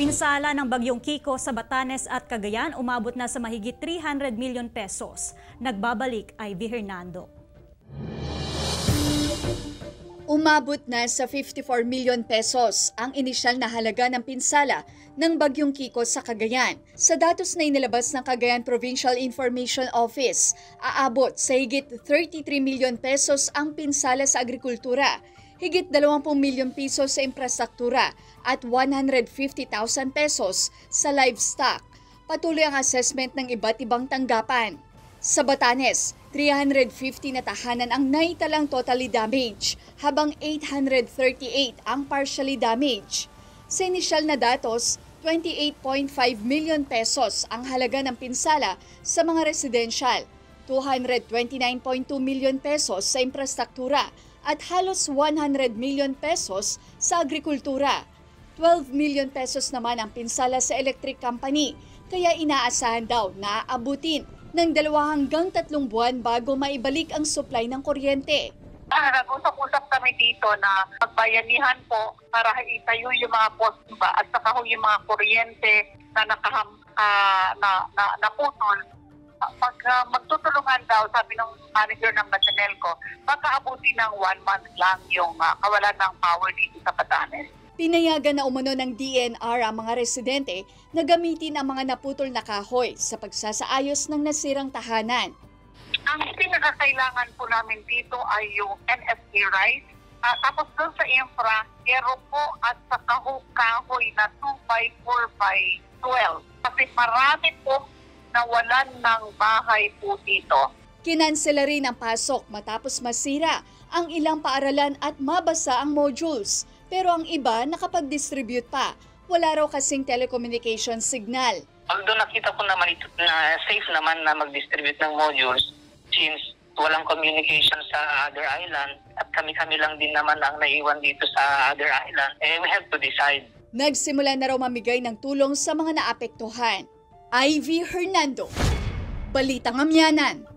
Pinsala ng Bagyong Kiko sa Batanes at Cagayan umabot na sa mahigit 300 milyon pesos. Nagbabalik Ivy Hernando. Umabot na sa 54 milyon pesos ang inisyal na halaga ng pinsala ng Bagyong Kiko sa Cagayan. Sa datos na inilabas ng Cagayan Provincial Information Office, aabot sa higit 33 milyon pesos ang pinsala sa agrikultura, higit 20 milyon pesos sa infrastruktura at 150,000 pesos sa livestock. Patuloy ang assessment ng iba't ibang tanggapan. Sa Batanes, 350 na tahanan ang naitalang totally damaged, habang 838 ang partially damaged. Sa inisyal na datos, 28.5 milyon pesos ang halaga ng pinsala sa mga residential, 229.2 milyon pesos sa infrastruktura at halos 100 milyon pesos sa agrikultura. 12 milyon pesos naman ang pinsala sa electric company, kaya inaasahan daw na aabutin ng 2 hanggang 3 buwan bago maibalik ang supply ng kuryente. Nag-usap-usap kami dito na magbayanihan po para itayo yung mga poste at saka yung mga kuryente na naputol. Pag magtutulungan daw, sabi ng manager ng Batanelco, pagkaabuti ng 1 month lang yung kawalan ng power dito sa Batanes. Pinayagan na umano ng DNR ang mga residente na gamitin ang mga naputol na kahoy sa pagsasaayos ng nasirang tahanan. Ang pinakakailangan po namin dito ay yung NSA rice. Tapos doon sa infra, gero po at sa kahoy na 2x4x12. Kasi marami po nawalan ng bahay po dito. Kinansela rin ang pasok matapos masira ang ilang paaralan at mabasa ang modules. Pero ang iba nakapag-distribute pa. Wala raw kasing telecommunication signal. Although nakita ko naman ito na safe naman na mag-distribute ng modules since walang communication sa other island at kami-kami lang din naman ang naiwan dito sa other island, we have to decide. Nagsimula na raw mamigay ng tulong sa mga naapektuhan. Ivy Hernando, Balitang Amyanan.